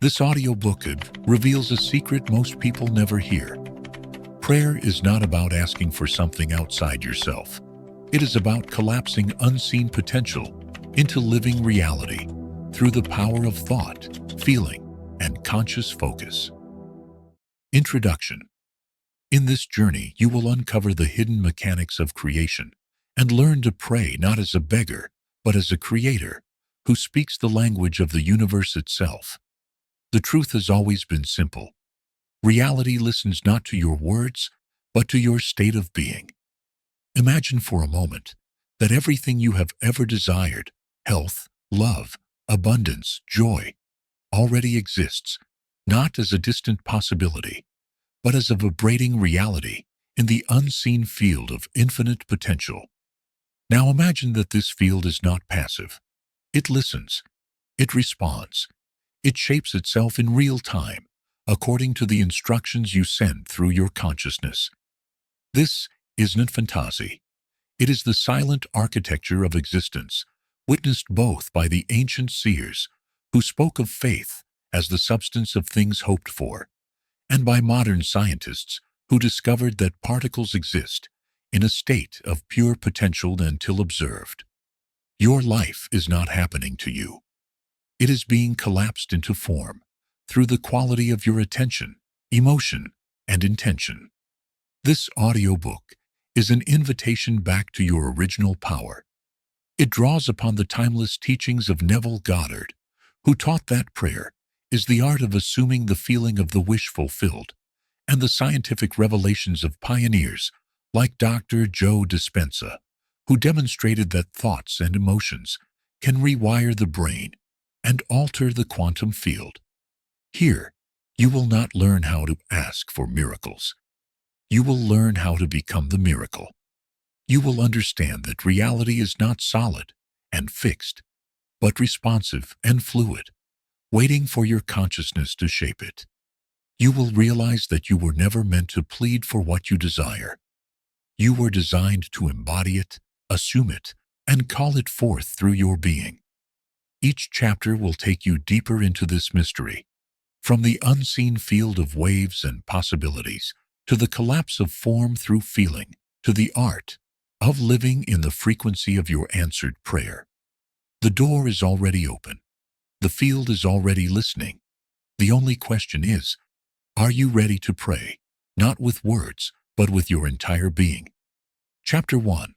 This audiobook reveals a secret most people never hear. Prayer is not about asking for something outside yourself. It is about collapsing unseen potential into living reality through the power of thought, feeling, and conscious focus. Introduction. In this journey, you will uncover the hidden mechanics of creation and learn to pray not as a beggar, but as a creator who speaks the language of the universe itself. The truth has always been simple. Reality listens not to your words, but to your state of being. Imagine for a moment that everything you have ever desired, health, love, abundance, joy, already exists, not as a distant possibility, but as a vibrating reality in the unseen field of infinite potential. Now imagine that this field is not passive. It listens. It responds. It shapes itself in real time, according to the instructions you send through your consciousness. This isn't fantasy. It is the silent architecture of existence, witnessed both by the ancient seers, who spoke of faith as the substance of things hoped for, and by modern scientists who discovered that particles exist in a state of pure potential until observed. Your life is not happening to you. It is being collapsed into form through the quality of your attention, emotion, and intention. This audiobook is an invitation back to your original power. It draws upon the timeless teachings of Neville Goddard, who taught that prayer is the art of assuming the feeling of the wish fulfilled, and the scientific revelations of pioneers like Dr. Joe Dispenza, who demonstrated that thoughts and emotions can rewire the brain and alter the quantum field. Here, you will not learn how to ask for miracles. You will learn how to become the miracle. You will understand that reality is not solid and fixed, but responsive and fluid, waiting for your consciousness to shape it. You will realize that you were never meant to plead for what you desire. You were designed to embody it, assume it, and call it forth through your being. Each chapter will take you deeper into this mystery, from the unseen field of waves and possibilities to the collapse of form through feeling, to the art of living in the frequency of your answered prayer. The door is already open. The field is already listening. The only question is, are you ready to pray, not with words, but with your entire being? Chapter 1.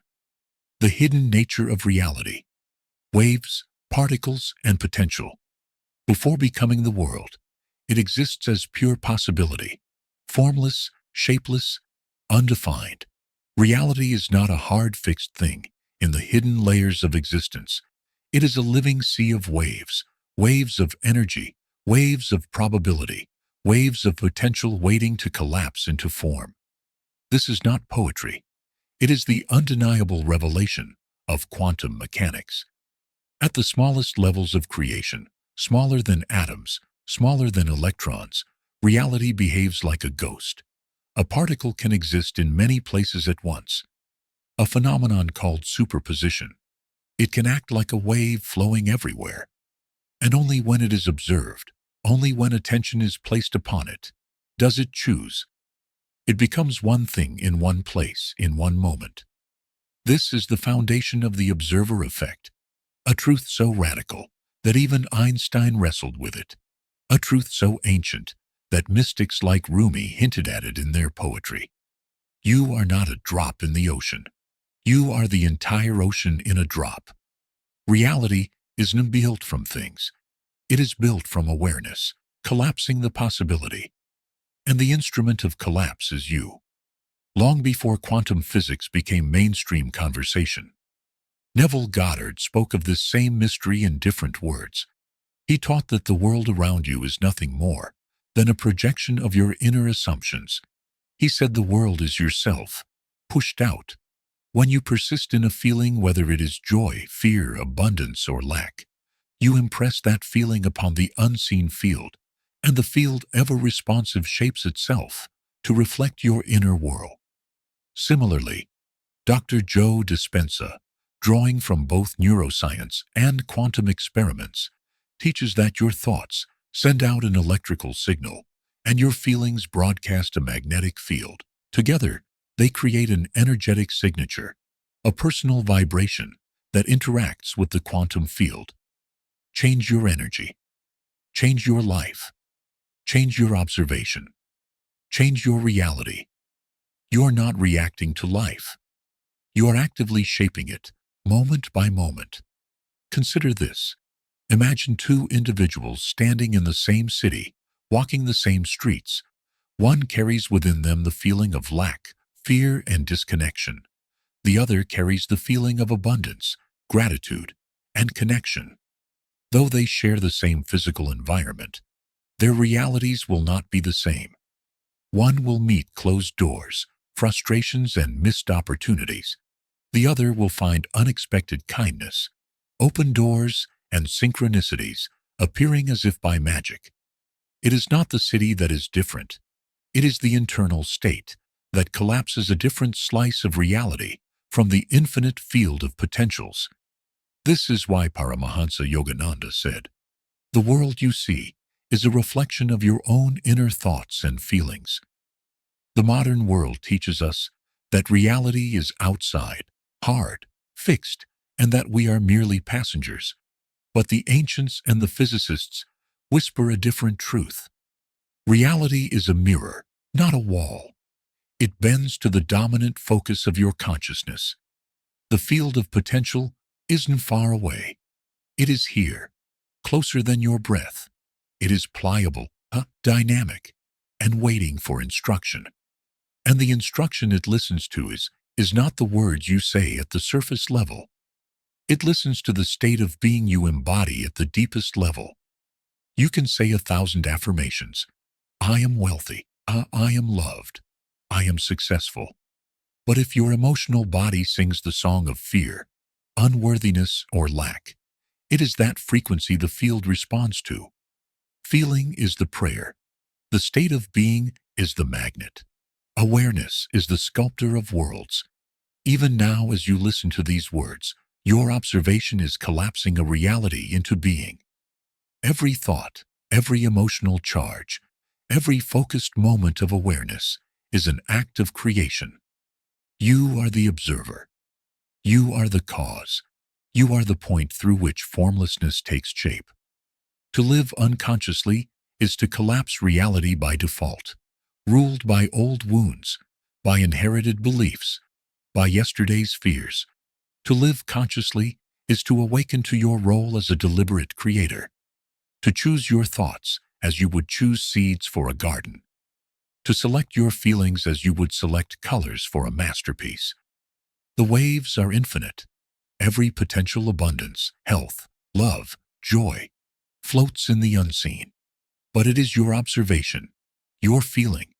The hidden nature of reality. Waves, particles, and potential. Before becoming the world, it exists as pure possibility, formless, shapeless, undefined. Reality is not a hard, fixed thing in the hidden layers of existence. It is a living sea of waves, waves of energy, waves of probability, waves of potential waiting to collapse into form. This is not poetry. It is the undeniable revelation of quantum mechanics. At the smallest levels of creation, smaller than atoms, smaller than electrons, reality behaves like a ghost. A particle can exist in many places at once, a phenomenon called superposition. It can act like a wave flowing everywhere. And only when it is observed, only when attention is placed upon it, does it choose. It becomes one thing in one place, in one moment. This is the foundation of the observer effect, a truth so radical that even Einstein wrestled with it, a truth so ancient that mystics like Rumi hinted at it in their poetry. You are not a drop in the ocean. You are the entire ocean in a drop. Reality isn't built from things. It is built from awareness, collapsing the possibility. And the instrument of collapse is you. Long before quantum physics became mainstream conversation, Neville Goddard spoke of this same mystery in different words. He taught that the world around you is nothing more than a projection of your inner assumptions. He said the world is yourself, pushed out. When you persist in a feeling, whether it is joy, fear, abundance, or lack, you impress that feeling upon the unseen field, and the field, ever responsive, shapes itself to reflect your inner world. Similarly, Dr. Joe Dispenza, drawing from both neuroscience and quantum experiments, teaches that your thoughts Send out an electrical signal, and your feelings broadcast a magnetic field. Together, they create an energetic signature, a personal vibration that interacts with the quantum field. Change your energy. Change your life. Change your observation. Change your reality. You're not reacting to life. You're actively shaping it, moment by moment. Consider this. Imagine two individuals standing in the same city, walking the same streets. One carries within them the feeling of lack, fear, and disconnection. The other carries the feeling of abundance, gratitude, and connection. Though they share the same physical environment, their realities will not be the same. One will meet closed doors, frustrations, and missed opportunities. The other will find unexpected kindness, open doors, and synchronicities appearing as if by magic. It is not the city that is different. It is the internal state that collapses a different slice of reality from the infinite field of potentials. This is why Paramahansa Yogananda said, "The world you see is a reflection of your own inner thoughts and feelings." The modern world teaches us that reality is outside, hard, fixed, and that we are merely passengers. But the ancients and the physicists whisper a different truth. Reality is a mirror, not a wall. It bends to the dominant focus of your consciousness. The field of potential isn't far away. It is here, closer than your breath. It is pliable, dynamic, and waiting for instruction. And the instruction it listens to is not the words you say at the surface level. It listens to the state of being you embody at the deepest level. You can say 1,000 affirmations. I am wealthy. I am loved. I am successful. But if your emotional body sings the song of fear, unworthiness, or lack, it is that frequency the field responds to. Feeling is the prayer. The state of being is the magnet. Awareness is the sculptor of worlds. Even now, as you listen to these words, your observation is collapsing a reality into being. Every thought, every emotional charge, every focused moment of awareness is an act of creation. You are the observer. You are the cause. You are the point through which formlessness takes shape. To live unconsciously is to collapse reality by default, ruled by old wounds, by inherited beliefs, by yesterday's fears. To live consciously is to awaken to your role as a deliberate creator, to choose your thoughts as you would choose seeds for a garden, to select your feelings as you would select colors for a masterpiece. The waves are infinite. Every potential abundance, health, love, joy, floats in the unseen. But it is your observation, your feeling,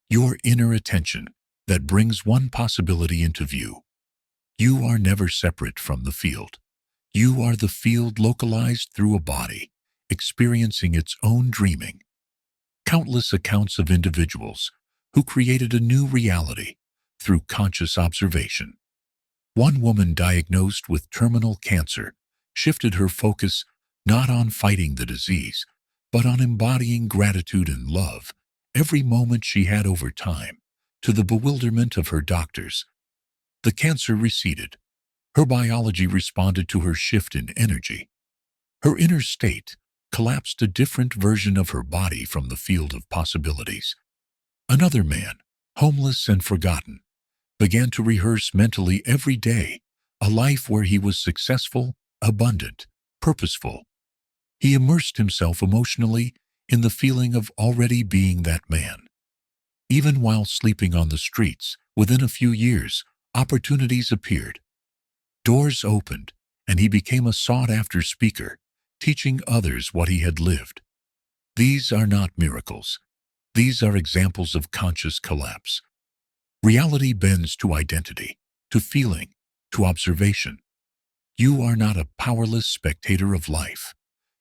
your inner attention that brings one possibility into view. You are never separate from the field. You are the field localized through a body, experiencing its own dreaming. Countless accounts of individuals who created a new reality through conscious observation. One woman diagnosed with terminal cancer shifted her focus not on fighting the disease, but on embodying gratitude and love every moment she had over time, to the bewilderment of her doctors. The cancer receded. Her biology responded to her shift in energy. Her inner state collapsed a different version of her body from the field of possibilities. Another man, homeless and forgotten, began to rehearse mentally every day a life where he was successful, abundant, purposeful. He immersed himself emotionally in the feeling of already being that man. Even while sleeping on the streets, within a few years, opportunities appeared. Doors opened, and he became a sought-after speaker, teaching others what he had lived. These are not miracles. These are examples of conscious collapse. Reality bends to identity, to feeling, to observation. You are not a powerless spectator of life.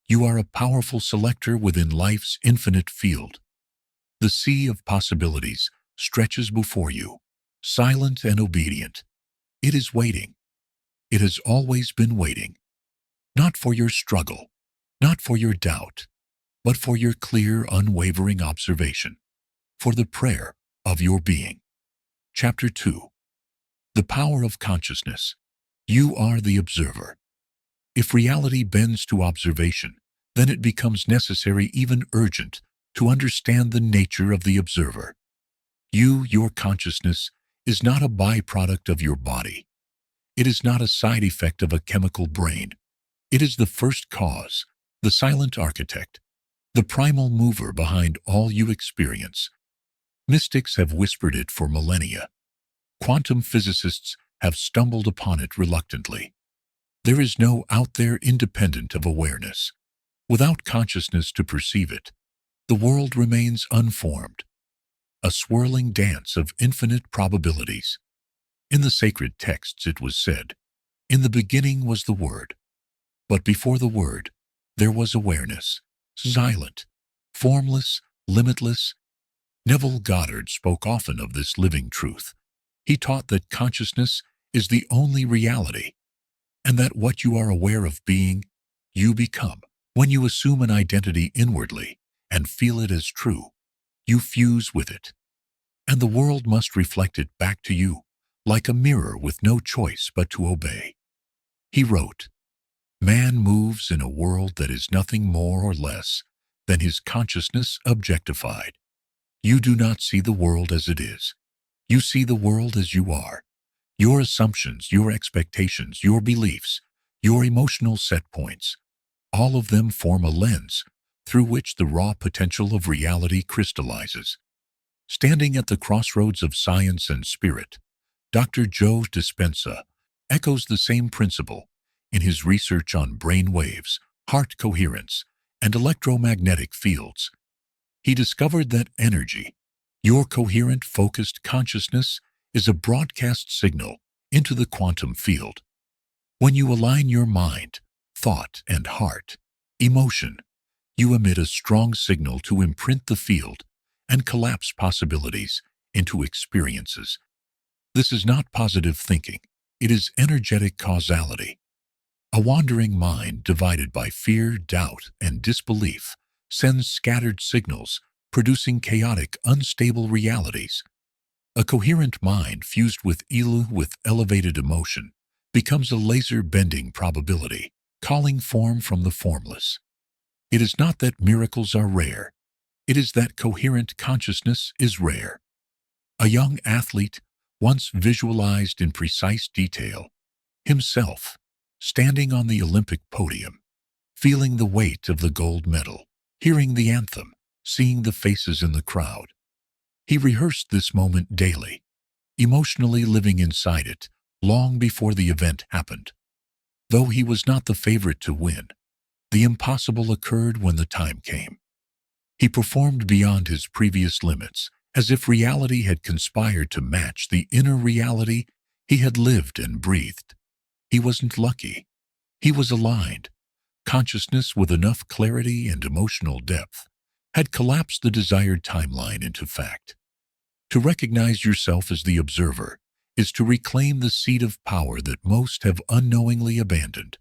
You are a powerful selector within life's infinite field. The sea of possibilities stretches before you, silent and obedient. It is waiting. It has always been waiting. Not for your struggle, not for your doubt, but for your clear, unwavering observation, for the prayer of your being. Chapter 2. The Power of Consciousness. You are the observer. If reality bends to observation, then it becomes necessary, even urgent, to understand the nature of the observer. Your consciousness, is not a byproduct of your body. It is not a side effect of a chemical brain. It is the first cause, the silent architect, the primal mover behind all you experience. Mystics have whispered it for millennia. Quantum physicists have stumbled upon it reluctantly. There is no out there independent of awareness. Without consciousness to perceive it, the world remains unformed, a swirling dance of infinite probabilities. In the sacred texts it was said, "In the beginning was the Word." But before the Word, there was awareness, silent, formless, limitless. Neville Goddard spoke often of this living truth. He taught that consciousness is the only reality, and that what you are aware of being, you become. When you assume an identity inwardly and feel it as true, you fuse with it, and the world must reflect it back to you, like a mirror with no choice but to obey. He wrote, "Man moves in a world that is nothing more or less than his consciousness objectified. You do not see the world as it is. You see the world as you are. Your assumptions, your expectations, your beliefs, your emotional set points, all of them form a lens through which the raw potential of reality crystallizes." Standing at the crossroads of science and spirit, Dr. Joe Dispenza echoes the same principle in his research on brain waves, heart coherence, and electromagnetic fields. He discovered that energy, your coherent, focused consciousness, is a broadcast signal into the quantum field. When you align your mind, thought, and heart, emotion, you emit a strong signal to imprint the field and collapse possibilities into experiences. This is not positive thinking. It is energetic causality. A wandering mind divided by fear, doubt, and disbelief sends scattered signals, producing chaotic, unstable realities. A coherent mind fused with elevated emotion becomes a laser-bending probability, calling form from the formless. It is not that miracles are rare. It is that coherent consciousness is rare. A young athlete once visualized in precise detail himself standing on the Olympic podium, feeling the weight of the gold medal, hearing the anthem, seeing the faces in the crowd. He rehearsed this moment daily, emotionally living inside it long before the event happened. Though he was not the favorite to win, the impossible occurred when the time came. He performed beyond his previous limits, as if reality had conspired to match the inner reality he had lived and breathed. He wasn't lucky. He was aligned. Consciousness with enough clarity and emotional depth had collapsed the desired timeline into fact. To recognize yourself as the observer is to reclaim the seat of power that most have unknowingly abandoned.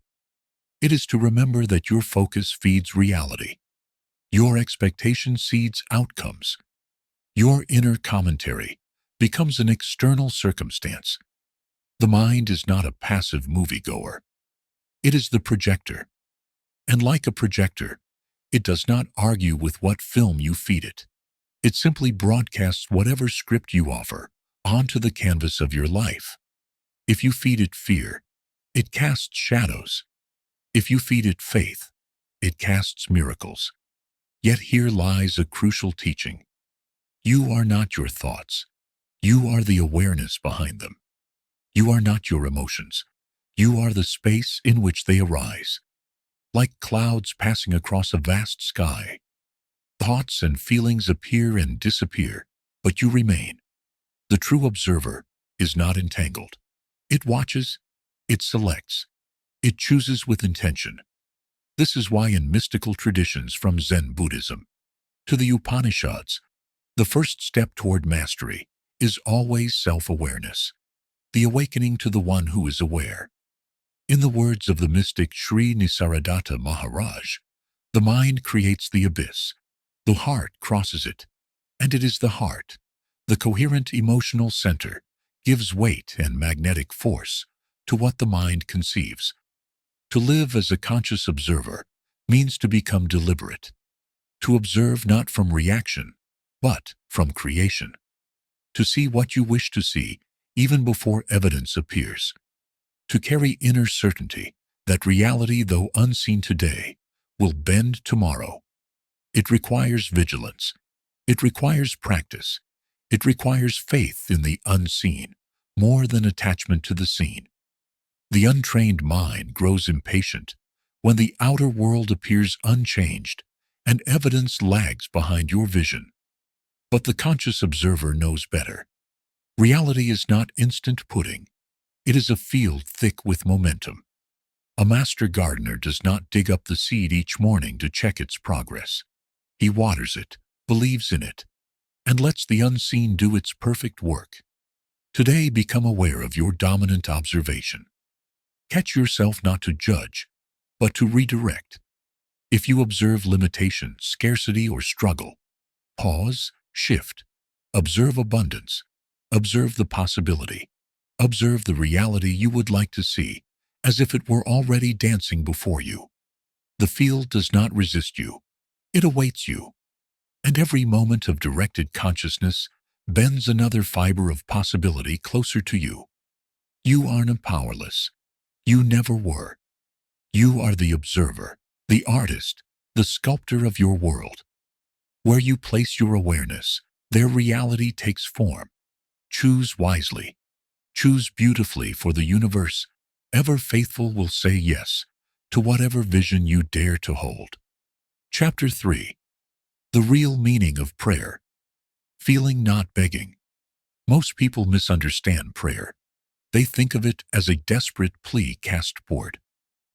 It is to remember that your focus feeds reality. Your expectation seeds outcomes. Your inner commentary becomes an external circumstance. The mind is not a passive moviegoer. It is the projector. And like a projector, it does not argue with what film you feed it. It simply broadcasts whatever script you offer onto the canvas of your life. If you feed it fear, it casts shadows. If you feed it faith, it casts miracles. Yet here lies a crucial teaching. You are not your thoughts. You are the awareness behind them. You are not your emotions. You are the space in which they arise. Like clouds passing across a vast sky, thoughts and feelings appear and disappear, but you remain. The true observer is not entangled. It watches, it selects, it chooses with intention. This is why in mystical traditions from Zen Buddhism to the Upanishads, the first step toward mastery is always self-awareness, the awakening to the one who is aware. In the words of the mystic Sri Nisargadatta Maharaj, The mind creates the abyss. The heart crosses it. And it is the heart, the coherent emotional center, gives weight and magnetic force to what the mind conceives. To live as a conscious observer means to become deliberate, to observe not from reaction, but from creation, to see what you wish to see even before evidence appears, to carry inner certainty that reality, though unseen today, will bend tomorrow. It requires vigilance. It requires practice. It requires faith in the unseen, more than attachment to the seen. The untrained mind grows impatient when the outer world appears unchanged and evidence lags behind your vision. But the conscious observer knows better. Reality is not instant pudding. It is a field thick with momentum. A master gardener does not dig up the seed each morning to check its progress. He waters it, believes in it, and lets the unseen do its perfect work. Today, become aware of your dominant observation. Catch yourself not to judge, but to redirect. If you observe limitation, scarcity, or struggle, pause, shift, observe abundance, observe the possibility, observe the reality you would like to see, as if it were already dancing before you. The field does not resist you. It awaits you. And every moment of directed consciousness bends another fiber of possibility closer to you. You aren't powerless. You never were. You are the observer, the artist, the sculptor of your world. Where you place your awareness, their reality takes form. Choose wisely. Choose beautifully, for the universe, ever faithful, will say yes to whatever vision you dare to hold. Chapter 3. The real meaning of prayer. Feeling, not begging. Most people misunderstand prayer. They think of it as a desperate plea cast forward,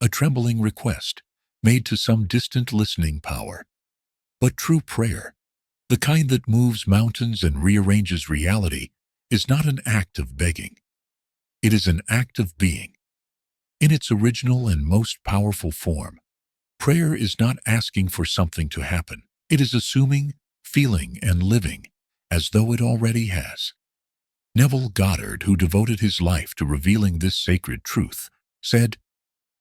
a trembling request made to some distant listening power. But true prayer, the kind that moves mountains and rearranges reality, is not an act of begging. It is an act of being. In its original and most powerful form, prayer is not asking for something to happen. It is assuming, feeling, and living as though it already has. Neville Goddard, who devoted his life to revealing this sacred truth, said,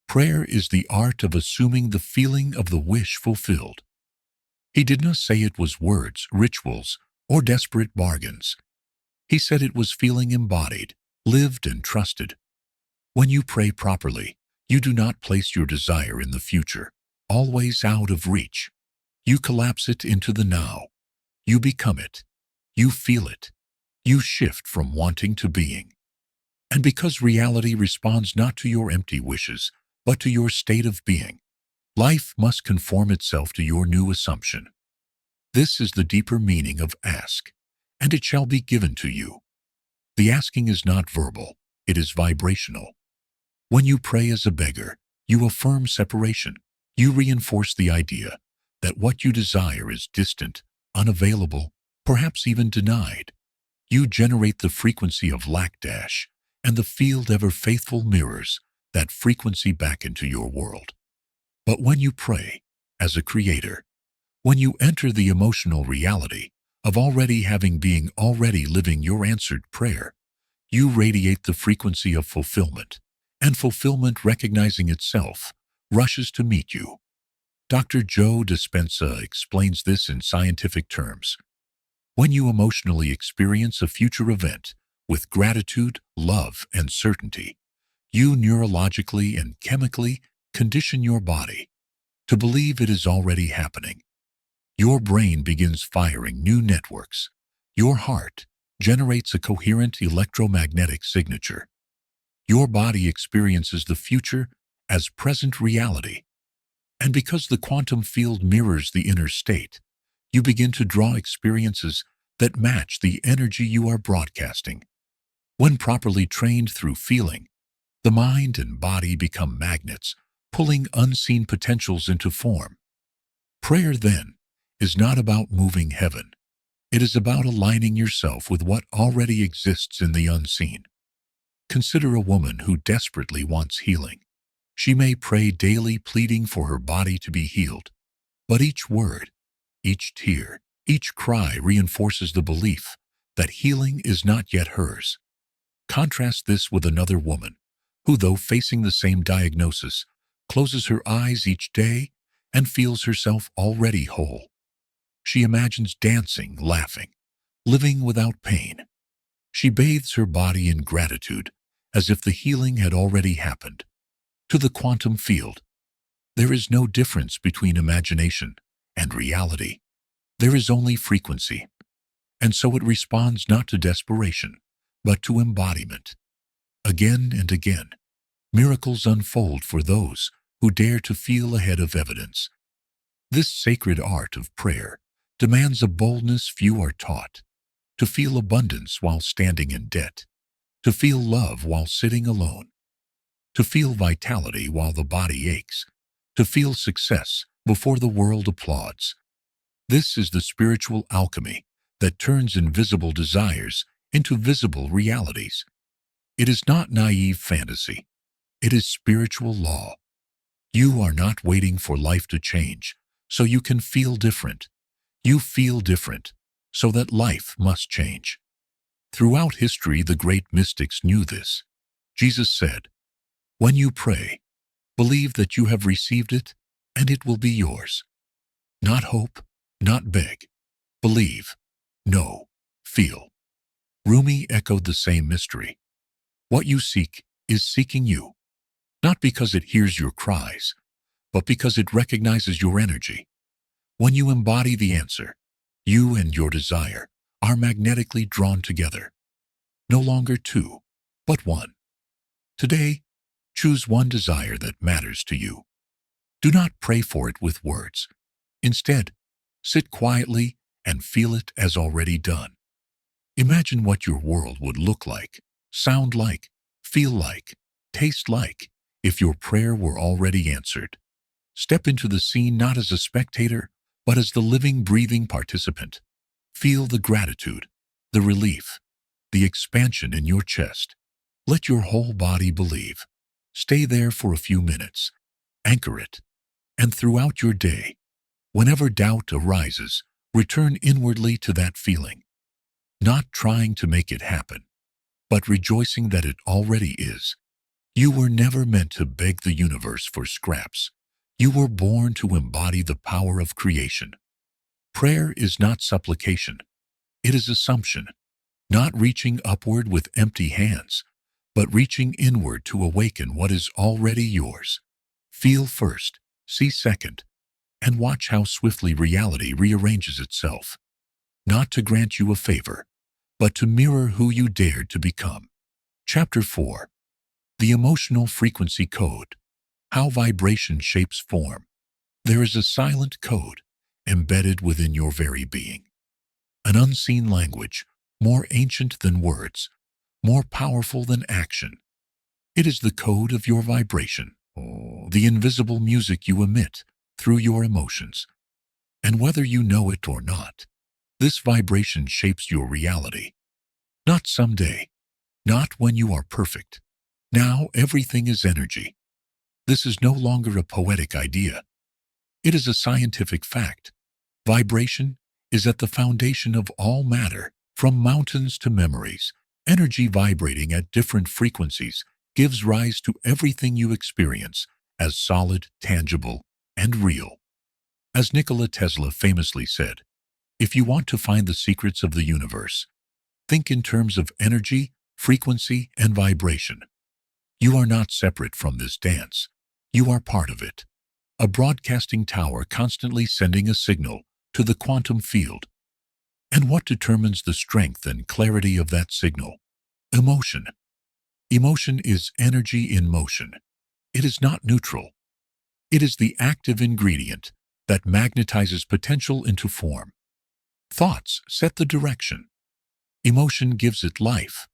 "Prayer is the art of assuming the feeling of the wish fulfilled." He did not say it was words, rituals, or desperate bargains. He said it was feeling embodied, lived, and trusted. When you pray properly, you do not place your desire in the future, always out of reach. You collapse it into the now. You become it. You feel it. You shift from wanting to being. And because reality responds not to your empty wishes, but to your state of being, life must conform itself to your new assumption. This is the deeper meaning of ask, and it shall be given to you. The asking is not verbal, it is vibrational. When you pray as a beggar, you affirm separation. You reinforce the idea that what you desire is distant, unavailable, perhaps even denied. You generate the frequency of lack dash, and the field ever faithful mirrors that frequency back into your world. But when you pray as a creator, when you enter the emotional reality of already having being, already living your answered prayer, you radiate the frequency of fulfillment, and fulfillment, recognizing itself, rushes to meet you. Dr. Joe Dispenza explains this in scientific terms. When you emotionally experience a future event with gratitude, love, and certainty, you neurologically and chemically condition your body to believe it is already happening. Your brain begins firing new networks. Your heart generates a coherent electromagnetic signature. Your body experiences the future as present reality. And because the quantum field mirrors the inner state, you begin to draw experiences that match the energy you are broadcasting. When properly trained through feeling, the mind and body become magnets, pulling unseen potentials into form. Prayer, then, is not about moving heaven. It is about aligning yourself with what already exists in the unseen. Consider a woman who desperately wants healing. She may pray daily, pleading for her body to be healed. But each word, each tear, each cry reinforces the belief that healing is not yet hers. Contrast this with another woman who, though facing the same diagnosis, closes her eyes each day and feels herself already whole. She imagines dancing, laughing, living without pain. She bathes her body in gratitude as if the healing had already happened. To the quantum field, there is no difference between imagination and reality. There is only frequency. And so it responds not to desperation, but to embodiment. Again and again, miracles unfold for those who dare to feel ahead of evidence. This sacred art of prayer demands a boldness few are taught, to feel abundance while standing in debt, to feel love while sitting alone, to feel vitality while the body aches, to feel success before the world applauds. This is the spiritual alchemy that turns invisible desires into visible realities. It is not naive fantasy. It is spiritual law. You are not waiting for life to change so you can feel different. You feel different so that life must change. Throughout history, the great mystics knew this. Jesus said, "When you pray, believe that you have received it and it will be yours." Not hope, not beg. Believe, know, feel. Rumi echoed the same mystery. What you seek is seeking you, not because it hears your cries, but because it recognizes your energy. When you embody the answer, you and your desire are magnetically drawn together. No longer two, but one. Today, choose one desire that matters to you. Do not pray for it with words. Instead, sit quietly and feel it as already done. Imagine what your world would look like, sound like, feel like, taste like, if your prayer were already answered. Step into the scene not as a spectator, but as the living, breathing participant. Feel the gratitude, the relief, the expansion in your chest. Let your whole body believe. Stay there for a few minutes. Anchor it. And throughout your day, whenever doubt arises, return inwardly to that feeling. Not trying to make it happen, but rejoicing that it already is. You were never meant to beg the universe for scraps. You were born to embody the power of creation. Prayer is not supplication. It is assumption, not reaching upward with empty hands, but reaching inward to awaken what is already yours. Feel first, see second, and watch how swiftly reality rearranges itself. Not to grant you a favor, but to mirror who you dared to become. Chapter 4. The Emotional Frequency Code. How Vibration Shapes Form. There is a silent code embedded within your very being. An unseen language, more ancient than words, more powerful than action. It is the code of your vibration, the invisible music you emit through your emotions. And whether you know it or not, this vibration shapes your reality. Not someday, not when you are perfect. Now everything is energy. This is no longer a poetic idea. It is a scientific fact. Vibration is at the foundation of all matter, from mountains to memories. Energy vibrating at different frequencies gives rise to everything you experience as solid, tangible, and real. As Nikola Tesla famously said, if you want to find the secrets of the universe, think in terms of energy, frequency, and vibration. You are not separate from this dance. You are part of it. A broadcasting tower constantly sending a signal to the quantum field. And what determines the strength and clarity of that signal? Emotion. Emotion is energy in motion. It is not neutral. It is the active ingredient that magnetizes potential into form. Thoughts set the direction. Emotion gives it life.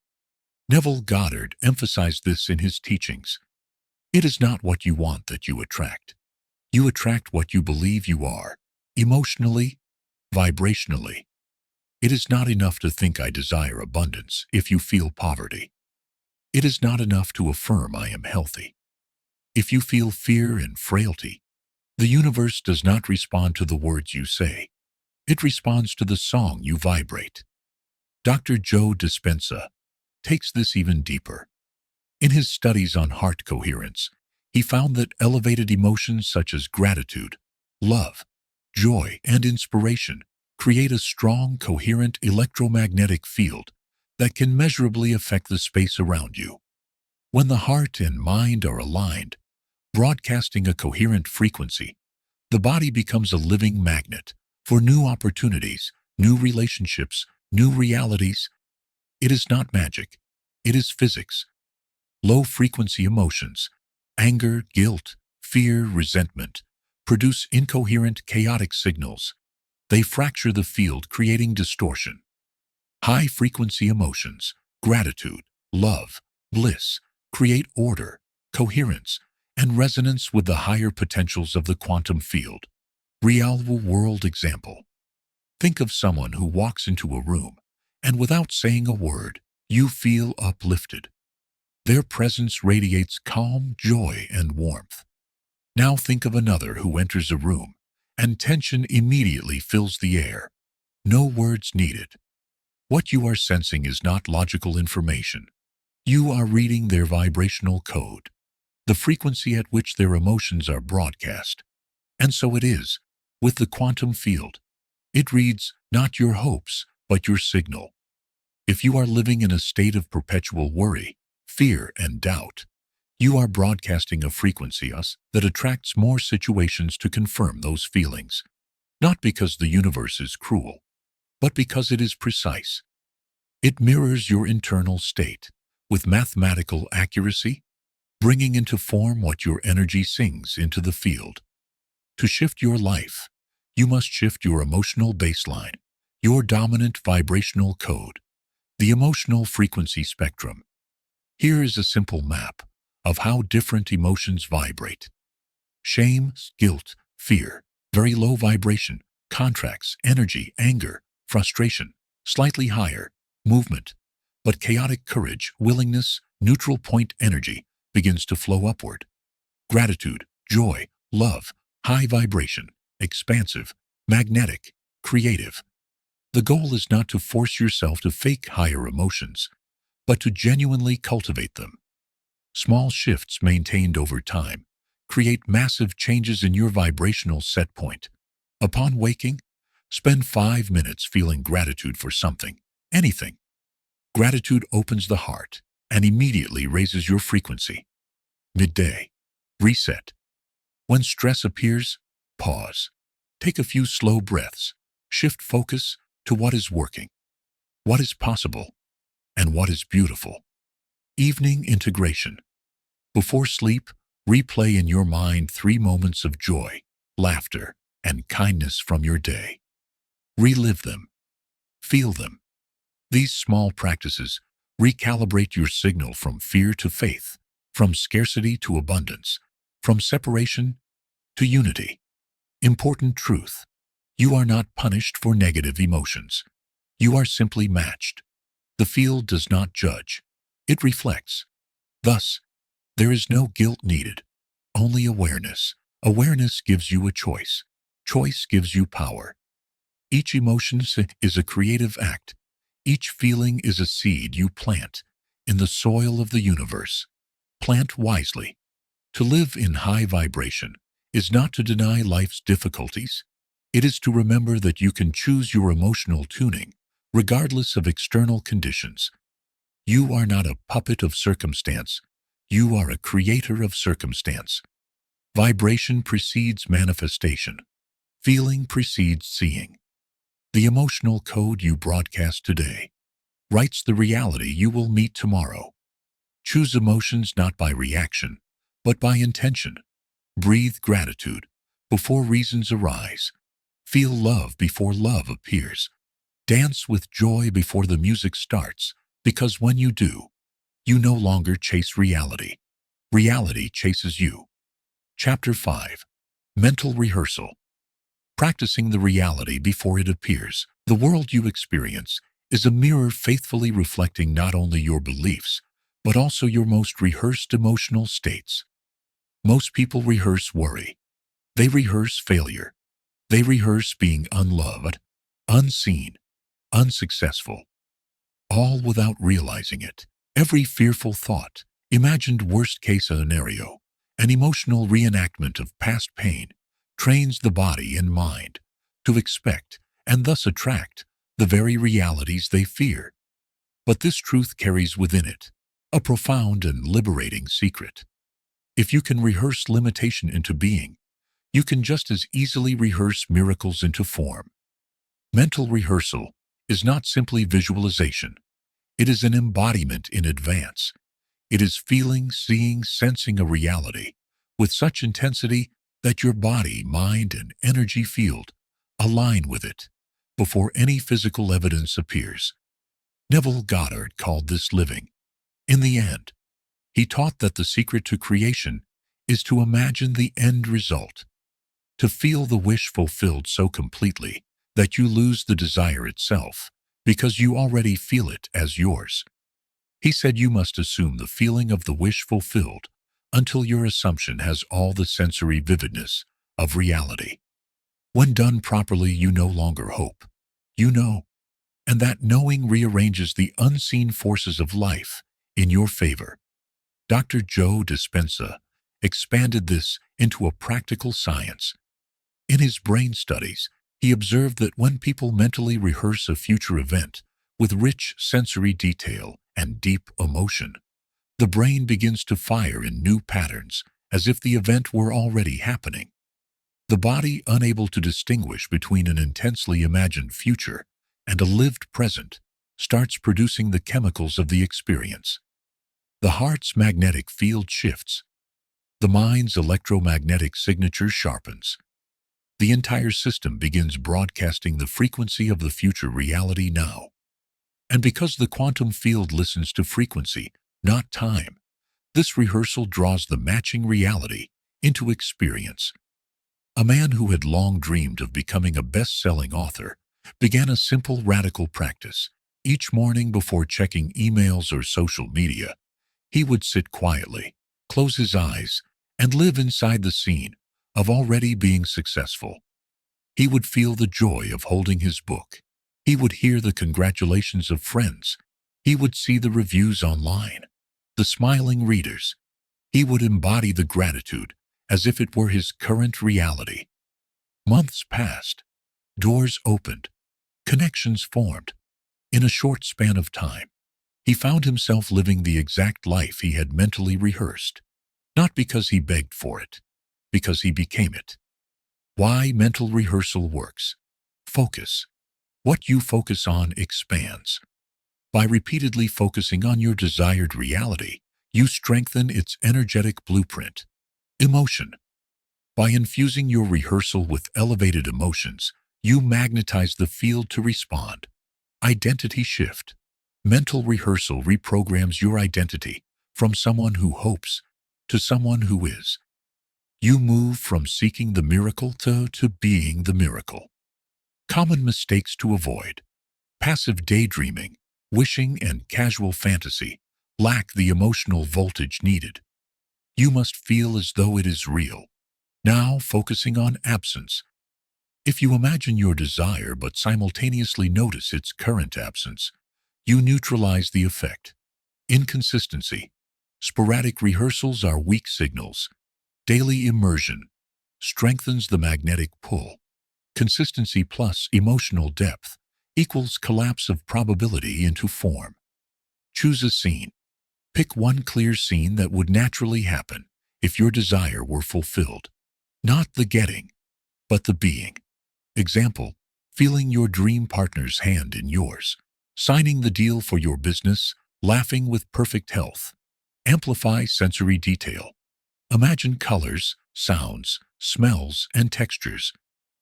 Neville Goddard emphasized this in his teachings. It is not what you want that you attract. You attract what you believe you are, emotionally, vibrationally. It is not enough to think I desire abundance if you feel poverty. It is not enough to affirm I am healthy if you feel fear and frailty. The universe does not respond to the words you say. It responds to the song you vibrate. Dr. Joe Dispenza takes this even deeper. In his studies on heart coherence, he found that elevated emotions such as gratitude, love, joy, and inspiration create a strong, coherent electromagnetic field that can measurably affect the space around you. When the heart and mind are aligned, broadcasting a coherent frequency, the body becomes a living magnet for new opportunities, new relationships, new realities. It is not magic. It is physics. Low-frequency emotions, anger, guilt, fear, resentment, produce incoherent, chaotic signals. They fracture the field, creating distortion. High-frequency emotions, gratitude, love, bliss, create order, coherence, and resonance with the higher potentials of the quantum field. Real-world example. Think of someone who walks into a room, and without saying a word, you feel uplifted. Their presence radiates calm, joy, and warmth. Now think of another who enters a room, and tension immediately fills the air. No words needed. What you are sensing is not logical information. You are reading their vibrational code, the frequency at which their emotions are broadcast. And so it is with the quantum field. It reads not your hopes, but your signal. If you are living in a state of perpetual worry, fear, and doubt, you are broadcasting a frequency that attracts more situations to confirm those feelings, not because the universe is cruel, but because it is precise. It mirrors your internal state with mathematical accuracy, bringing into form what your energy sings into the field. To shift your life, you must shift your emotional baseline, your dominant vibrational code, the emotional frequency spectrum. Here is a simple map of how different emotions vibrate. Shame, guilt, fear, very low vibration, contracts, energy, anger, frustration, slightly higher, movement, but chaotic courage, willingness, neutral point energy begins to flow upward. Gratitude, joy, love, high vibration, expansive, magnetic, creative. The goal is not to force yourself to fake higher emotions, but to genuinely cultivate them. Small shifts maintained over time create massive changes in your vibrational set point. Upon waking, spend 5 minutes feeling gratitude for something, anything. Gratitude opens the heart and immediately raises your frequency. Midday, reset. When stress appears, pause. Take a few slow breaths. Shift focus to what is working, what is possible, and what is beautiful. Evening integration. Before sleep, replay in your mind 3 moments of joy, laughter, and kindness from your day. Relive them. Feel them. These small practices recalibrate your signal from fear to faith, from scarcity to abundance, from separation to unity. Important truth. You are not punished for negative emotions. You are simply matched. The field does not judge. It reflects. Thus, there is no guilt needed, only awareness. Awareness gives you a choice. Choice gives you power. Each emotion is a creative act. Each feeling is a seed you plant in the soil of the universe. Plant wisely. To live in high vibration is not to deny life's difficulties. It is to remember that you can choose your emotional tuning, regardless of external conditions. You are not a puppet of circumstance. You are a creator of circumstance. Vibration precedes manifestation. Feeling precedes seeing. The emotional code you broadcast today writes the reality you will meet tomorrow. Choose emotions not by reaction, but by intention. Breathe gratitude before reasons arise. Feel love before love appears. Dance with joy before the music starts, because when you do, you no longer chase reality. Reality chases you. Chapter 5. Mental Rehearsal. Practicing the reality before it appears. The world you experience is a mirror faithfully reflecting not only your beliefs, but also your most rehearsed emotional states. Most people rehearse worry. They rehearse failure. They rehearse being unloved, unseen, unsuccessful, all without realizing it. Every fearful thought, imagined worst-case scenario, an emotional reenactment of past pain, trains the body and mind to expect and thus attract the very realities they fear. But this truth carries within it a profound and liberating secret. If you can rehearse limitation into being, you can just as easily rehearse miracles into form. Mental rehearsal is not simply visualization. It is an embodiment in advance. It is feeling, seeing, sensing a reality with such intensity that your body, mind, and energy field align with it before any physical evidence appears. Neville Goddard called this living. In the end, he taught that the secret to creation is to imagine the end result, to feel the wish fulfilled so completely that you lose the desire itself because you already feel it as yours. He said you must assume the feeling of the wish fulfilled until your assumption has all the sensory vividness of reality. When done properly, you no longer hope. You know, and that knowing rearranges the unseen forces of life in your favor. Dr. Joe Dispenza expanded this into a practical science. In his brain studies, he observed that when people mentally rehearse a future event with rich sensory detail and deep emotion, the brain begins to fire in new patterns as if the event were already happening. The body, unable to distinguish between an intensely imagined future and a lived present, starts producing the chemicals of the experience. The heart's magnetic field shifts. The mind's electromagnetic signature sharpens. The entire system begins broadcasting the frequency of the future reality now. And because the quantum field listens to frequency, not time, this rehearsal draws the matching reality into experience. A man who had long dreamed of becoming a best-selling author began a simple radical practice. Each morning before checking emails or social media, he would sit quietly, close his eyes, and live inside the scene of already being successful. He would feel the joy of holding his book. He would hear the congratulations of friends. He would see the reviews online, the smiling readers. He would embody the gratitude as if it were his current reality. Months passed. Doors opened. Connections formed. In a short span of time, he found himself living the exact life he had mentally rehearsed, not because he begged for it, because he became it. Why mental rehearsal works. Focus. What you focus on expands. By repeatedly focusing on your desired reality, you strengthen its energetic blueprint. Emotion. By infusing your rehearsal with elevated emotions, you magnetize the field to respond. Identity shift. Mental rehearsal reprograms your identity from someone who hopes to someone who is. You move from seeking the miracle to being the miracle. Common mistakes to avoid. Passive daydreaming, wishing, and casual fantasy lack the emotional voltage needed. You must feel as though it is real. Now focusing on absence. If you imagine your desire but simultaneously notice its current absence, you neutralize the effect. Inconsistency. Sporadic rehearsals are weak signals. Daily immersion strengthens the magnetic pull. Consistency plus emotional depth equals collapse of probability into form. Choose a scene. Pick one clear scene that would naturally happen if your desire were fulfilled. Not the getting, but the being. Example, feeling your dream partner's hand in yours, signing the deal for your business, laughing with perfect health. Amplify sensory detail. Imagine colors, sounds, smells, and textures.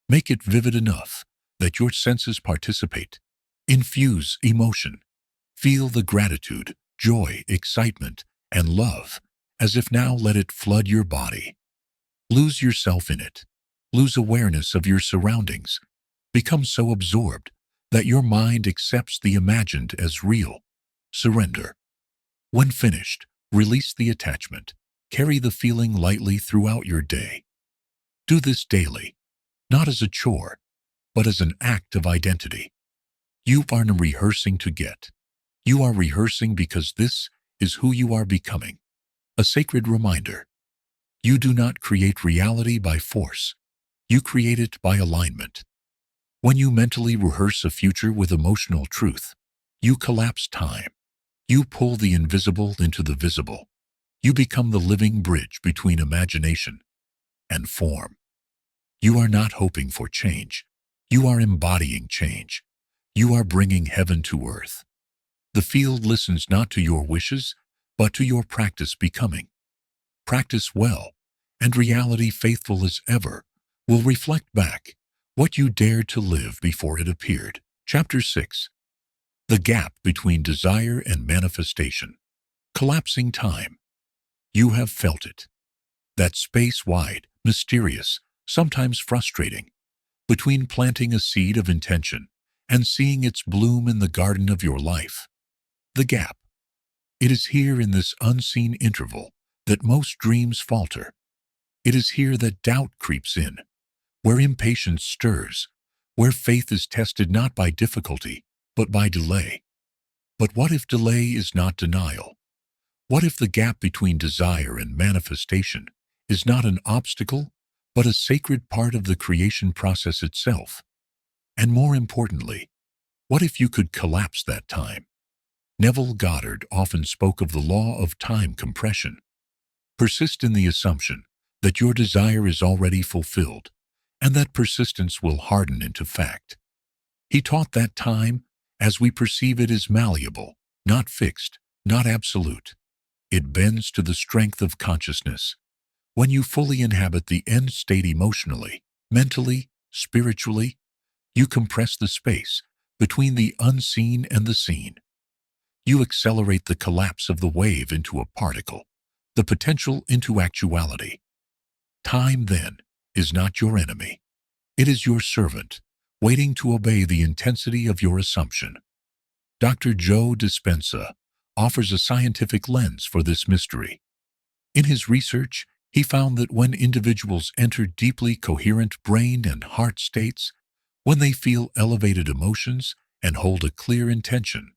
Make it vivid enough that your senses participate. Infuse emotion. Feel the gratitude, joy, excitement, and love as if now let it flood your body. Lose yourself in it. Lose awareness of your surroundings. Become so absorbed that your mind accepts the imagined as real. Surrender. When finished, release the attachment. Carry the feeling lightly throughout your day. Do this daily, not as a chore, but as an act of identity. You aren't rehearsing to get. You are rehearsing because this is who you are becoming. A sacred reminder. You do not create reality by force. You create it by alignment. When you mentally rehearse a future with emotional truth, you collapse time. You pull the invisible into the visible. You become the living bridge between imagination and form. You are not hoping for change. You are embodying change. You are bringing heaven to earth. The field listens not to your wishes, but to your practice becoming. Practice well, and reality faithful as ever will reflect back what you dared to live before it appeared. Chapter 6. The Gap Between Desire and Manifestation. Collapsing time. You have felt it. That space wide, mysterious, sometimes frustrating, between planting a seed of intention and seeing its bloom in the garden of your life. The gap. It is here in this unseen interval that most dreams falter. It is here that doubt creeps in, where impatience stirs, where faith is tested not by difficulty, but by delay. But what if delay is not denial? What if the gap between desire and manifestation is not an obstacle, but a sacred part of the creation process itself? And more importantly, what if you could collapse that time? Neville Goddard often spoke of the law of time compression. Persist in the assumption that your desire is already fulfilled, and that persistence will harden into fact. He taught that time, as we perceive it, is malleable, not fixed, not absolute. It bends to the strength of consciousness. When you fully inhabit the end state emotionally, mentally, spiritually, you compress the space between the unseen and the seen. You accelerate the collapse of the wave into a particle, the potential into actuality. Time, then, is not your enemy. It is your servant, waiting to obey the intensity of your assumption. Dr. Joe Dispenza offers a scientific lens for this mystery. In his research, he found that when individuals enter deeply coherent brain and heart states, when they feel elevated emotions and hold a clear intention,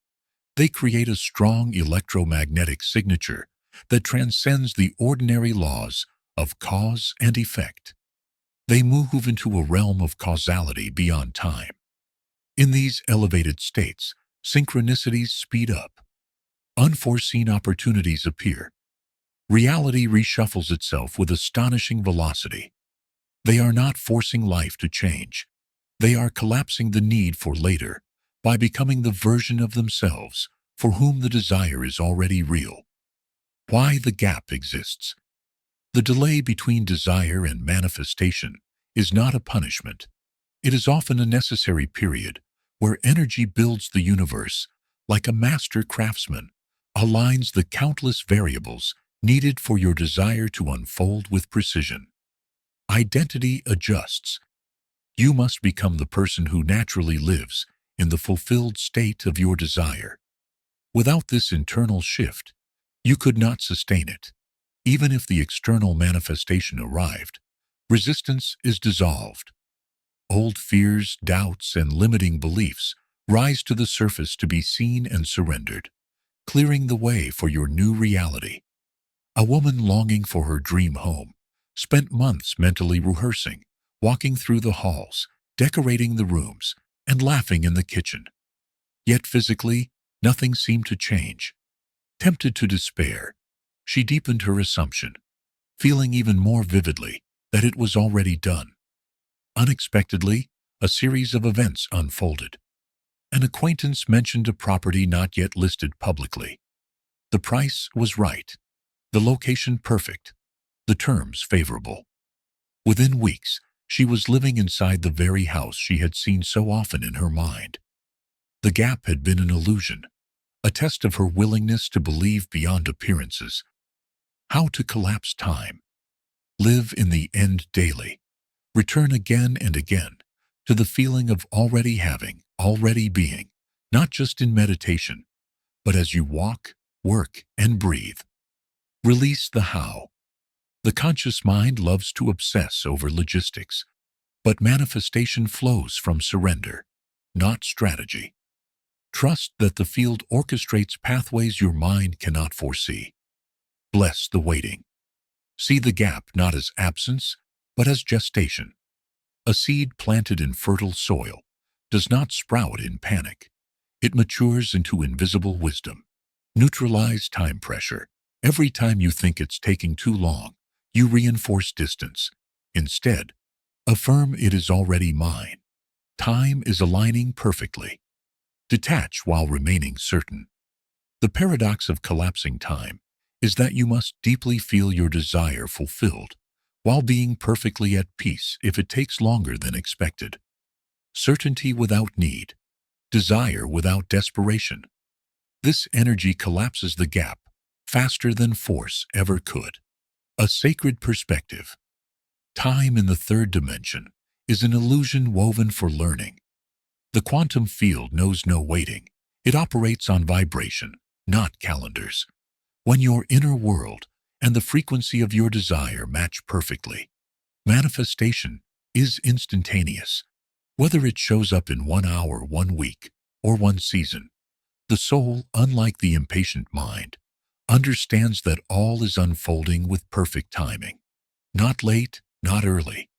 they create a strong electromagnetic signature that transcends the ordinary laws of cause and effect. They move into a realm of causality beyond time. In these elevated states, synchronicities speed up. Unforeseen opportunities appear. Reality reshuffles itself with astonishing velocity. They are not forcing life to change. They are collapsing the need for later by becoming the version of themselves for whom the desire is already real. Why the gap exists. The delay between desire and manifestation is not a punishment. It is often a necessary period where energy builds the universe, like a master craftsman, aligns the countless variables needed for your desire to unfold with precision. Identity adjusts. You must become the person who naturally lives in the fulfilled state of your desire. Without this internal shift, you could not sustain it. Even if the external manifestation arrived, resistance is dissolved. Old fears, doubts, and limiting beliefs rise to the surface to be seen and surrendered, clearing the way for your new reality. A woman longing for her dream home spent months mentally rehearsing, walking through the halls, decorating the rooms, and laughing in the kitchen. Yet physically, nothing seemed to change. Tempted to despair, she deepened her assumption, feeling even more vividly that it was already done. Unexpectedly, a series of events unfolded. An acquaintance mentioned a property not yet listed publicly. The price was right, the location perfect, the terms favorable. Within weeks, she was living inside the very house she had seen so often in her mind. The gap had been an illusion, a test of her willingness to believe beyond appearances. How to collapse time. Live in the end daily. Return again and again to the feeling of already having, already being, not just in meditation, but as you walk, work, and breathe. Release the how. The conscious mind loves to obsess over logistics, but manifestation flows from surrender, not strategy. Trust that the field orchestrates pathways your mind cannot foresee. Bless the waiting. See the gap not as absence, but as gestation. A seed planted in fertile soil does not sprout in panic. It matures into invisible wisdom. Neutralize time pressure. Every time you think it's taking too long, you reinforce distance. Instead, affirm it is already mine. Time is aligning perfectly. Detach while remaining certain. The paradox of collapsing time is that you must deeply feel your desire fulfilled while being perfectly at peace if it takes longer than expected. Certainty without need. Desire without desperation. This energy collapses the gap faster than force ever could. A sacred perspective. Time in the third dimension is an illusion woven for learning. The quantum field knows no waiting. It operates on vibration, not calendars. When your inner world and the frequency of your desire match perfectly, manifestation is instantaneous. Whether it shows up in 1 hour, 1 week, or 1 season, the soul, unlike the impatient mind, understands that all is unfolding with perfect timing. Not late, not early,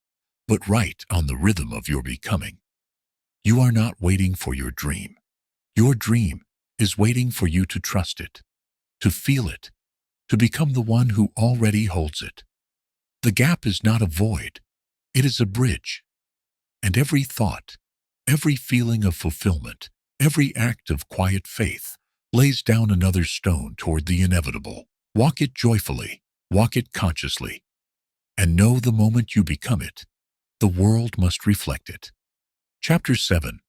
but right on the rhythm of your becoming. You are not waiting for your dream. Your dream is waiting for you to trust it, to feel it, to become the one who already holds it. The gap is not a void, it is a bridge. And every thought, every feeling of fulfillment, every act of quiet faith lays down another stone toward the inevitable. Walk it joyfully, walk it consciously, and know the moment you become it, the world must reflect it. Chapter 7.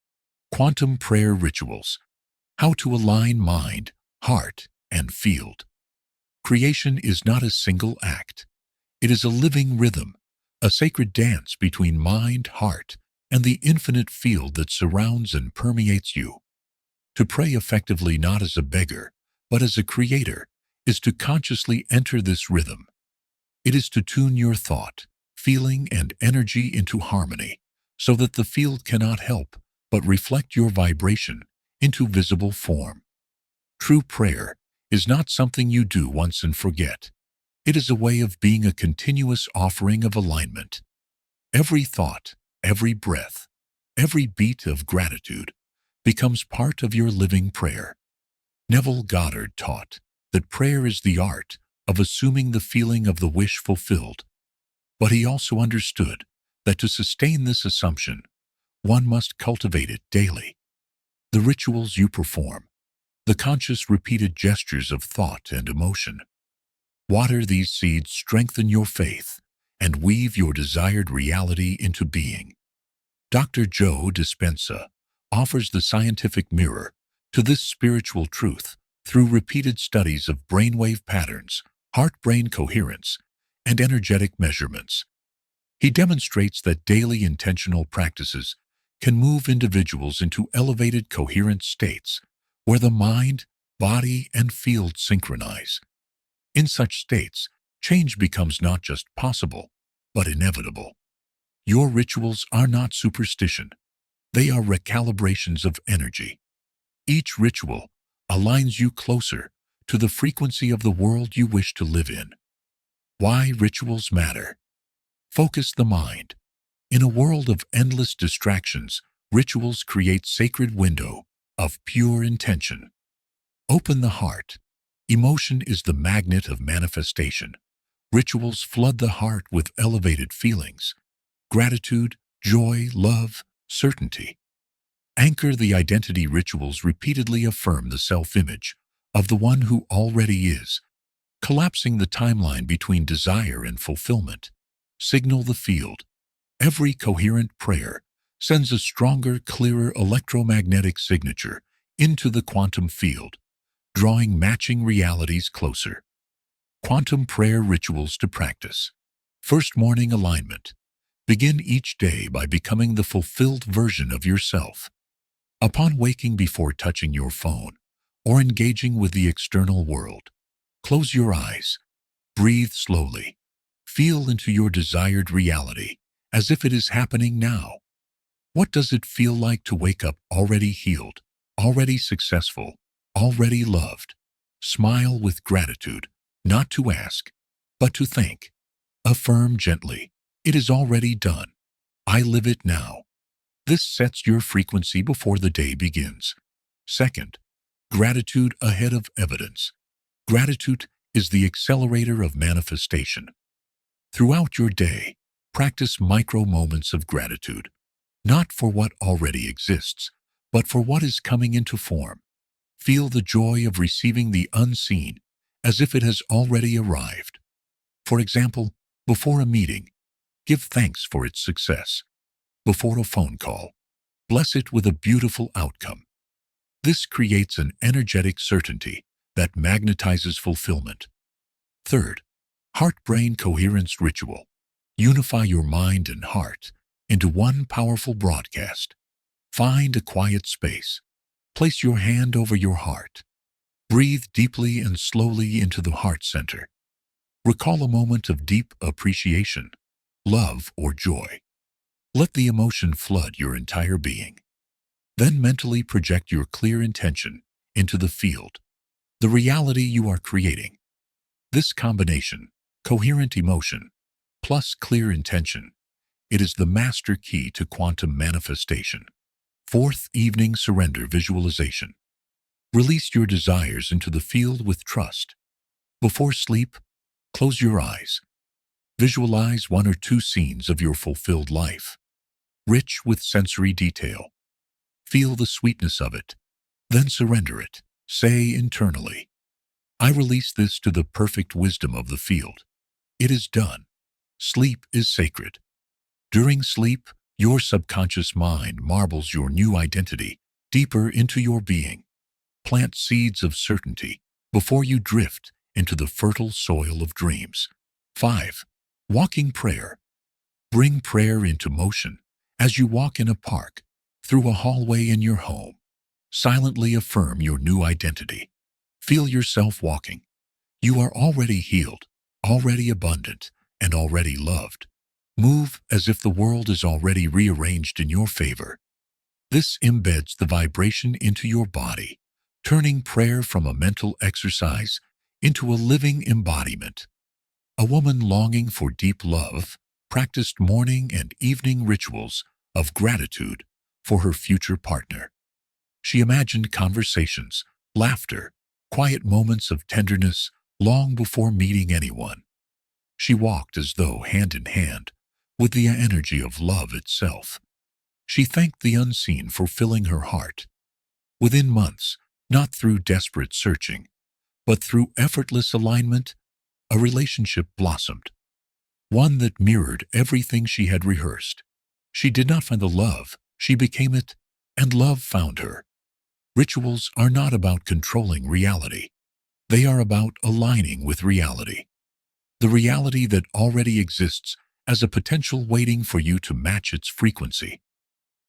Quantum Prayer Rituals. How to align mind, heart, and field. Creation is not a single act. It is a living rhythm, a sacred dance between mind, heart, and the infinite field that surrounds and permeates you. To pray effectively not as a beggar, but as a creator, is to consciously enter this rhythm. It is to tune your thought, feeling, and energy into harmony, so that the field cannot help but reflect your vibration into visible form. True prayer is not something you do once and forget. It is a way of being, a continuous offering of alignment. Every thought, every breath, every beat of gratitude becomes part of your living prayer. Neville Goddard taught that prayer is the art of assuming the feeling of the wish fulfilled, but he also understood that to sustain this assumption, one must cultivate it daily. The rituals you perform, the conscious repeated gestures of thought and emotion. Water these seeds, strengthen your faith, and weave your desired reality into being. Dr. Joe Dispenza offers the scientific mirror to this spiritual truth through repeated studies of brainwave patterns, heart-brain coherence, and energetic measurements. He demonstrates that daily intentional practices can move individuals into elevated coherent states where the mind, body, and field synchronize. In such states, change becomes not just possible, but inevitable. Your rituals are not superstition. They are recalibrations of energy. Each ritual aligns you closer to the frequency of the world you wish to live in. Why rituals matter. Focus the mind. In a world of endless distractions, rituals create sacred window of pure intention. Open the heart. Emotion is the magnet of manifestation. Rituals flood the heart with elevated feelings, gratitude, joy, love, certainty. Anchor the identity. Rituals repeatedly affirm the self-image of the one who already is, collapsing the timeline between desire and fulfillment. Signal the field. Every coherent prayer sends a stronger, clearer electromagnetic signature into the quantum field, drawing matching realities closer. Quantum prayer rituals to practice. First, morning alignment. Begin each day by becoming the fulfilled version of yourself. Upon waking, before touching your phone or engaging with the external world, close your eyes. Breathe slowly. Feel into your desired reality as if it is happening now. What does it feel like to wake up already healed, already successful, already loved? Smile with gratitude, not to ask, but to thank. Affirm gently, it is already done. I live it now. This sets your frequency before the day begins. Second, gratitude ahead of evidence. Gratitude is the accelerator of manifestation. Throughout your day, practice micro moments of gratitude, not for what already exists, but for what is coming into form. Feel the joy of receiving the unseen as if it has already arrived. For example, before a meeting, give thanks for its success. Before a phone call, bless it with a beautiful outcome. This creates an energetic certainty that magnetizes fulfillment. Third, heart-brain coherence ritual. Unify your mind and heart into one powerful broadcast. Find a quiet space. Place your hand over your heart. Breathe deeply and slowly into the heart center. Recall a moment of deep appreciation, love, or joy. Let the emotion flood your entire being. Then mentally project your clear intention into the field, the reality you are creating. This combination, coherent emotion plus clear intention, it is the master key to quantum manifestation. Fourth, evening surrender visualization. Release your desires into the field with trust. Before sleep, close your eyes. Visualize one or two scenes of your fulfilled life, rich with sensory detail. Feel the sweetness of it, then surrender it. Say internally, I release this to the perfect wisdom of the field. It is done. Sleep is sacred. During sleep, your subconscious mind marbles your new identity deeper into your being. Plant seeds of certainty before you drift into the fertile soil of dreams. 5. Walking prayer. Bring prayer into motion as you walk in a park, through a hallway in your home. Silently affirm your new identity. Feel yourself walking. You are already healed, already abundant, and already loved. Move as if the world is already rearranged in your favor. This embeds the vibration into your body, turning prayer from a mental exercise into a living embodiment. A woman longing for deep love practiced morning and evening rituals of gratitude for her future partner. She imagined conversations, laughter, quiet moments of tenderness long before meeting anyone. She walked as though hand in hand with the energy of love itself. She thanked the unseen for filling her heart. Within months, not through desperate searching, but through effortless alignment, a relationship blossomed. One that mirrored everything she had rehearsed. She did not find the love, she became it, and love found her. Rituals are not about controlling reality. They are about aligning with reality. The reality that already exists as a potential waiting for you to match its frequency.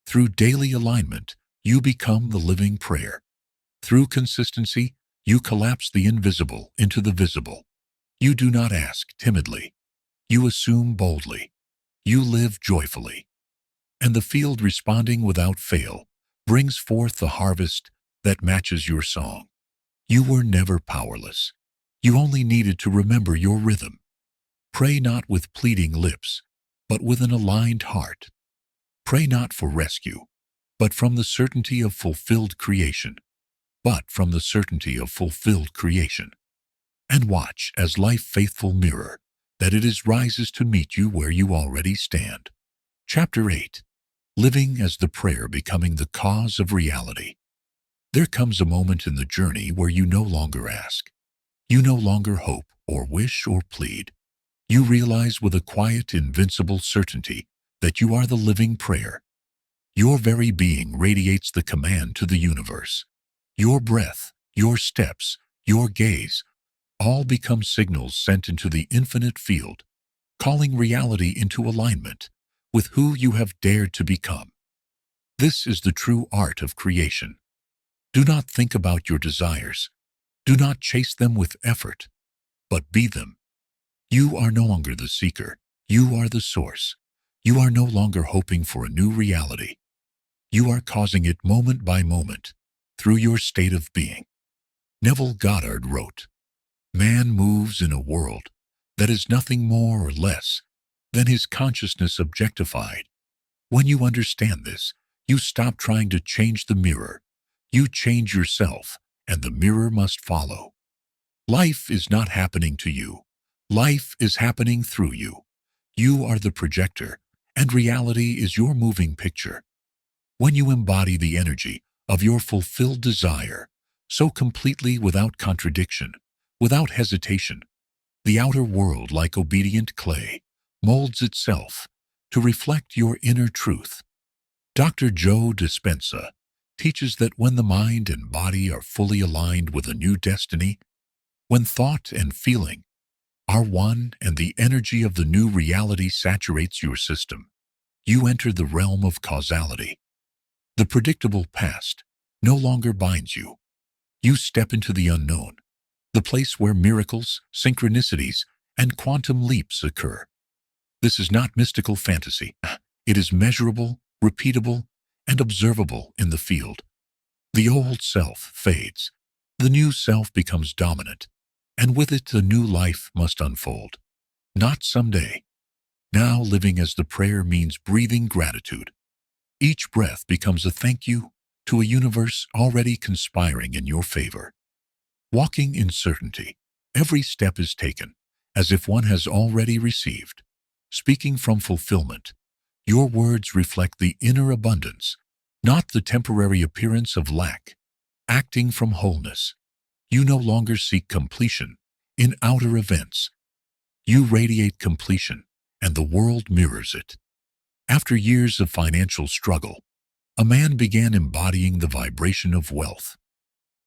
Through daily alignment, you become the living prayer. Through consistency, you collapse the invisible into the visible. You do not ask timidly. You assume boldly. You live joyfully. And the field, responding without fail, brings forth the harvest that matches your song. You were never powerless. You only needed to remember your rhythm. Pray not with pleading lips, but with an aligned heart. Pray not for rescue, but from the certainty of fulfilled creation. And watch as life faithful mirror that it is rises to meet you where you already stand. Chapter 8. Living as the prayer becoming the cause of reality. There comes a moment in the journey where you no longer ask. You no longer hope or wish or plead. You realize with a quiet, invincible certainty that you are the living prayer. Your very being radiates the command to the universe. Your breath, your steps, your gaze, all become signals sent into the infinite field, calling reality into alignment with who you have dared to become. This is the true art of creation. Do not think about your desires. Do not chase them with effort, but be them. You are no longer the seeker. You are the source. You are no longer hoping for a new reality. You are causing it moment by moment through your state of being. Neville Goddard wrote, "Man moves in a world that is nothing more or less than his consciousness objectified. When you understand this, you stop trying to change the mirror. You change yourself, and the mirror must follow. Life is not happening to you. Life is happening through you. You are the projector, and reality is your moving picture. When you embody the energy of your fulfilled desire, so completely without contradiction, without hesitation, the outer world, like obedient clay, molds itself to reflect your inner truth." Dr. Joe Dispenza teaches that when the mind and body are fully aligned with a new destiny, when thought and feeling are one and the energy of the new reality saturates your system, you enter the realm of causality. The predictable past no longer binds you. You step into the unknown, the place where miracles, synchronicities, and quantum leaps occur. This is not mystical fantasy. It is measurable, repeatable, and observable in the field. The old self fades. The new self becomes dominant, and with it a new life must unfold. Not someday. Now living as the prayer means breathing gratitude. Each breath becomes a thank you to a universe already conspiring in your favor. Walking in certainty, every step is taken as if one has already received. Speaking from fulfillment, your words reflect the inner abundance, not the temporary appearance of lack. Acting from wholeness, you no longer seek completion in outer events. You radiate completion, and the world mirrors it. After years of financial struggle, a man began embodying the vibration of wealth,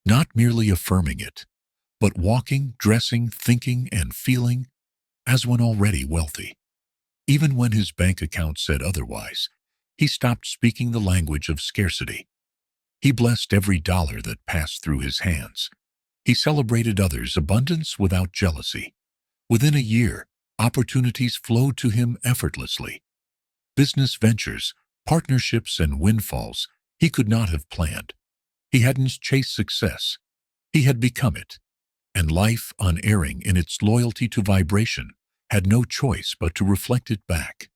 not merely affirming it, but walking, dressing, thinking, and feeling as one already wealthy. Even when his bank account said otherwise, he stopped speaking the language of scarcity. He blessed every dollar that passed through his hands. He celebrated others' abundance without jealousy. Within a year, opportunities flowed to him effortlessly. Business ventures, partnerships, and windfalls he could not have planned. He hadn't chased success. He had become it. And life, unerring in its loyalty to vibration, had no choice but to reflect it back.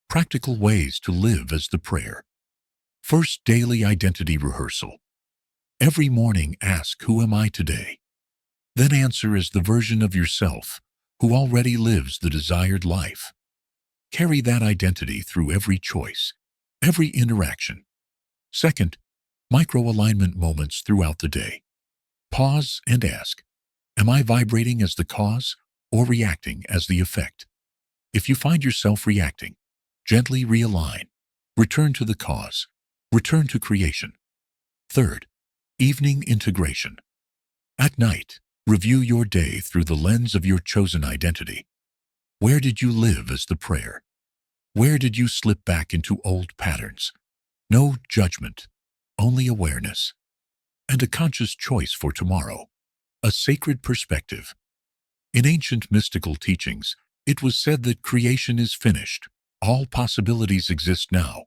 Practical ways to live as the prayer. First, daily identity rehearsal. Every morning ask, "Who am I today?" Then answer as the version of yourself who already lives the desired life. Carry that identity through every choice, every interaction. Second, micro-alignment moments throughout the day. Pause and ask, am I vibrating as the cause or reacting as the effect? If you find yourself reacting, gently realign. Return to the cause. Return to creation. Third, evening integration. At night, review your day through the lens of your chosen identity. Where did you live as the prayer? Where did you slip back into old patterns? No judgment, only awareness. And a conscious choice for tomorrow. A sacred perspective. In ancient mystical teachings, it was said that creation is finished. All possibilities exist now.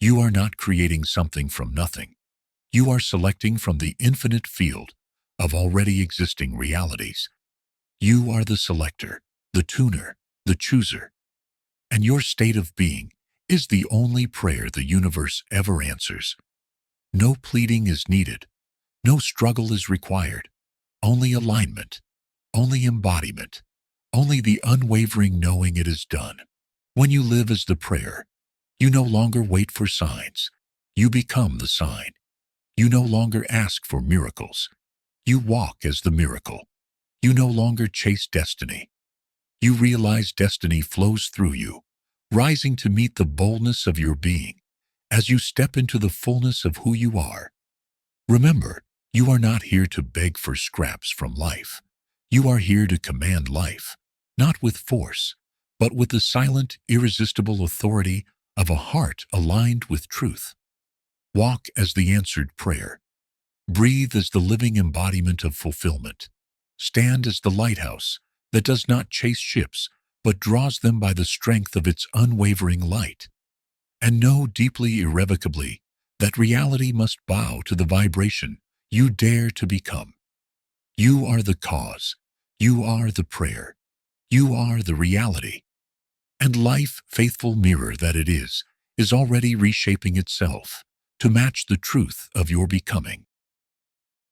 You are not creating something from nothing. You are selecting from the infinite field of already existing realities. You are the selector, the tuner, the chooser. And your state of being is the only prayer the universe ever answers. No pleading is needed. No struggle is required. Only alignment, only embodiment, only the unwavering knowing it is done. When you live as the prayer, you no longer wait for signs. You become the sign. You no longer ask for miracles. You walk as the miracle. You no longer chase destiny. You realize destiny flows through you, rising to meet the boldness of your being as you step into the fullness of who you are. Remember, you are not here to beg for scraps from life. You are here to command life, not with force, but with the silent, irresistible authority of a heart aligned with truth. Walk as the answered prayer. Breathe as the living embodiment of fulfillment. Stand as the lighthouse that does not chase ships, but draws them by the strength of its unwavering light. And know deeply irrevocably that reality must bow to the vibration you dare to become. You are the cause. You are the prayer. You are the reality. And life, faithful mirror that it is already reshaping itself to match the truth of your becoming.